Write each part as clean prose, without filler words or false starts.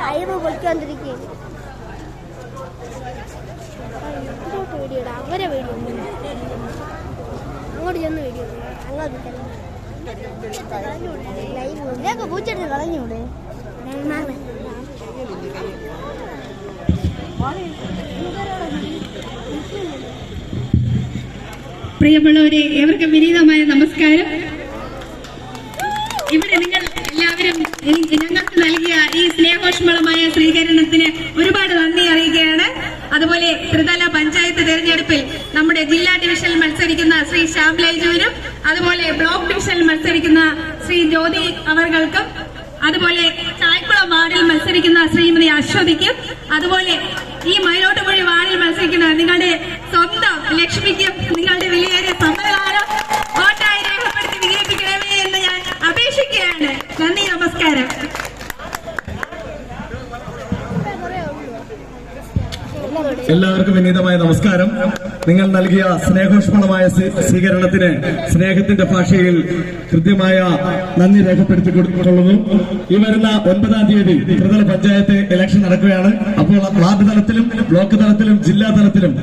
Live പൊയ്ക്കൊണ്ടിരിക്കുകയാണ്. Video അവരെ video അങ്ങോട്ട് ചെന്ന് വീഡിയോ അങ്ങോട്ട് ലൈവ് ഇതൊക്കെ പൂച്ചെടുത്ത് കളഞ്ഞൂടെ? പ്രിയമുള്ളവരെ, ഏവർക്കും വിനീതമായ നമസ്കാരം. ഇവിടെ നിങ്ങൾ എല്ലാവരും ഞങ്ങൾക്ക് നൽകിയ ഈ സ്നേഹോഷ്മളമായ സ്വീകരണത്തിന് ഒരുപാട് നന്ദി അറിയിക്കുകയാണ്. അതുപോലെ ത്രിതല പഞ്ചായത്ത് തെരഞ്ഞെടുപ്പിൽ നമ്മുടെ ജില്ലാ ഡിവിഷനിൽ മത്സരിക്കുന്ന ശ്രീ ശ്യാംലേജുവിനും അതുപോലെ ബ്ലോക്ക് ഡിവിഷനിൽ മത്സരിക്കുന്ന ശ്രീ ജ്യോതി അവർകൾക്കും അതുപോലെ ചായക്കുളം വാർഡിൽ മത്സരിക്കുന്ന ശ്രീമതി അശ്വതിക്കും അതുപോലെ ഈ മയിലോട്ടുപുഴി വാർഡിൽ മത്സരിക്കുന്ന നിങ്ങളുടെ സ്വന്തം ലക്ഷ്മിക്കും നിങ്ങളുടെ വിലയേറിയ സമ്മതദാനം വോട്ടായി രേഖപ്പെടുത്തി വിജയിപ്പിക്കണമേ എന്ന് ഞാൻ അപേക്ഷിക്കുകയാണ്. നന്ദി, നമസ്കാരം. എല്ലാവർക്കും വിനീതമായ നമസ്കാരം. നിങ്ങൾ നൽകിയ സ്നേഹോഷ്മളമായ സ്വീകരണത്തിന് സ്നേഹത്തിന്റെ ഭാഷയിൽ കൃത്യമായ നന്ദി രേഖപ്പെടുത്തിക്കൊള്ളുന്നു. ഈ വരുന്ന 9-ാം തീയതി ത്രിതല പഞ്ചായത്ത് ഇലക്ഷൻ നടക്കുകയാണ്. അപ്പോൾ വാർഡ് തലത്തിലും ബ്ലോക്ക് തലത്തിലും ജില്ലാ തലത്തിലും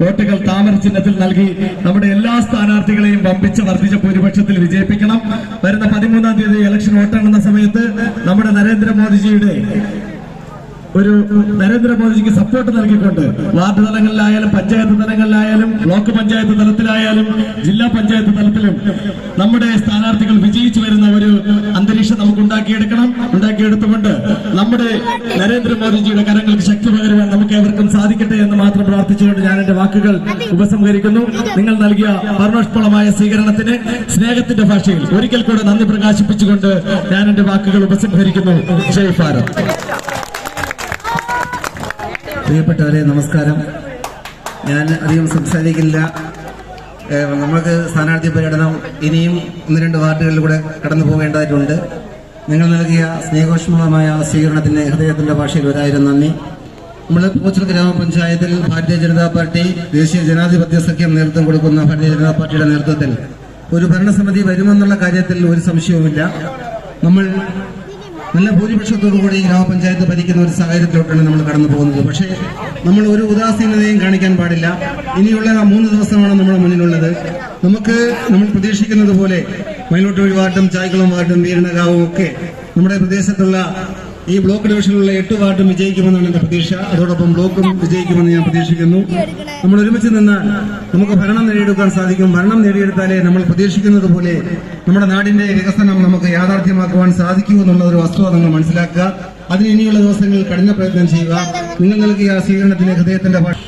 വോട്ടുകൾ താമര ചിഹ്നത്തിൽ നൽകി നമ്മുടെ എല്ലാ സ്ഥാനാർത്ഥികളെയും വർദ്ധിച്ച ഭൂരിപക്ഷത്തിൽ വിജയിപ്പിക്കണം. വരുന്ന 13-ാം തീയതി ഇലക്ഷൻ വോട്ടെണ്ണുന്ന സമയത്ത് നമ്മുടെ നരേന്ദ്രമോദിജിക്ക് സപ്പോർട്ട് നൽകിക്കൊണ്ട് വാർഡ് തലങ്ങളിലായാലും പഞ്ചായത്ത് തലങ്ങളിലായാലും ബ്ലോക്ക് പഞ്ചായത്ത് തലത്തിലായാലും ജില്ലാ പഞ്ചായത്ത് തലത്തിലും നമ്മുടെ സ്ഥാനാർത്ഥികൾ വിജയിച്ചു വരുന്ന ഒരു അന്തരീക്ഷം നമുക്ക് ഉണ്ടാക്കിയെടുത്തുകൊണ്ട് നമ്മുടെ നരേന്ദ്രമോദിജിയുടെ കരങ്ങൾക്ക് ശക്തി പകരുവാൻ നമുക്ക് ഏവർക്കും സാധിക്കട്ടെ എന്ന് മാത്രം പ്രാർത്ഥിച്ചുകൊണ്ട് ഞാൻ എന്റെ വാക്കുകൾ ഉപസംഹരിക്കുന്നു. നിങ്ങൾ നൽകിയ വർണ്ണോഷ്മളമായ സ്വീകരണത്തിന് സ്നേഹത്തിന്റെ ഭാഷയിൽ ഒരിക്കൽ കൂടെ നന്ദി പ്രകാശിപ്പിച്ചുകൊണ്ട് ഞാൻ എന്റെ വാക്കുകൾ ഉപസംഹരിക്കുന്നു. ജയ് ഭാരത്. പ്രിയപ്പെട്ടവരെ, നമസ്കാരം. ഞാൻ അധികം സംസാരിക്കില്ല. നമ്മൾക്ക് സ്ഥാനാർത്ഥി പര്യടനം ഇനിയും 1-2 വാർഡുകളിലൂടെ കടന്നു പോകേണ്ടതായിട്ടുണ്ട്. നിങ്ങൾ നൽകിയ സ്നേഹോഷ്മളമായ സ്വീകരണത്തിന് ഹൃദയത്തിന്റെ ഭാഷയിൽ 1000 നന്ദി. നമ്മൾ പൂച്ചൽ ഗ്രാമപഞ്ചായത്തിൽ ഭാരതീയ ജനതാ പാർട്ടി ദേശീയ ജനാധിപത്യ സഖ്യം നേതൃത്വം കൊടുക്കുന്ന ഭാരതീയ ജനതാ പാർട്ടിയുടെ നേതൃത്വത്തിൽ ഒരു ഭരണസമിതി വരുമെന്നുള്ള കാര്യത്തിൽ ഒരു സംശയവുമില്ല. നമ്മൾ നല്ല ഭൂരിപക്ഷത്തോടുകൂടി ഗ്രാമപഞ്ചായത്ത് ഭരിക്കുന്ന ഒരു സാഹചര്യത്തിലോട്ടാണ് നമ്മൾ കടന്നു പോകുന്നത്. പക്ഷേ നമ്മൾ ഒരു ഉദാസീനതയും കാണിക്കാൻ പാടില്ല. ഇനിയുള്ള 3 ദിവസമാണ് നമ്മുടെ മുന്നിലുള്ളത്. നമ്മൾ പ്രതീക്ഷിക്കുന്നത് പോലെ മയിലോട്ടുപുഴി വാർഡും ചായക്കുളം വാർഡും വീരണകാവും ഒക്കെ നമ്മുടെ പ്രദേശത്തുള്ള ഈ ബ്ലോക്ക് ഡിവിഷനിലുള്ള 8 വാർഡും വിജയിക്കുമെന്നാണ് എന്റെ പ്രതീക്ഷ. അതോടൊപ്പം ബ്ലോക്കും വിജയിക്കുമെന്ന് ഞാൻ പ്രതീക്ഷിക്കുന്നു. നമ്മൾ ഒരുമിച്ച് നിന്നാൽ നമുക്ക് ഭരണം നേടിയെടുക്കാൻ സാധിക്കും. ഭരണം നേടിയെടുത്താലേ നമ്മൾ പ്രതീക്ഷിക്കുന്നത് പോലെ നമ്മുടെ നാടിന്റെ വികസനം നമുക്ക് യാഥാർത്ഥ്യമാക്കുവാൻ സാധിക്കൂ എന്നുള്ള ഒരു വസ്തുത നിങ്ങൾ മനസ്സിലാക്കുക. അതിന് ഇനിയുള്ള ദിവസങ്ങളിൽ കഠിന പ്രയത്നം ചെയ്യുക. നിങ്ങൾ നൽകിയ സ്വീകരണത്തിന് ഹൃദയത്തിന്റെ ഭാഷ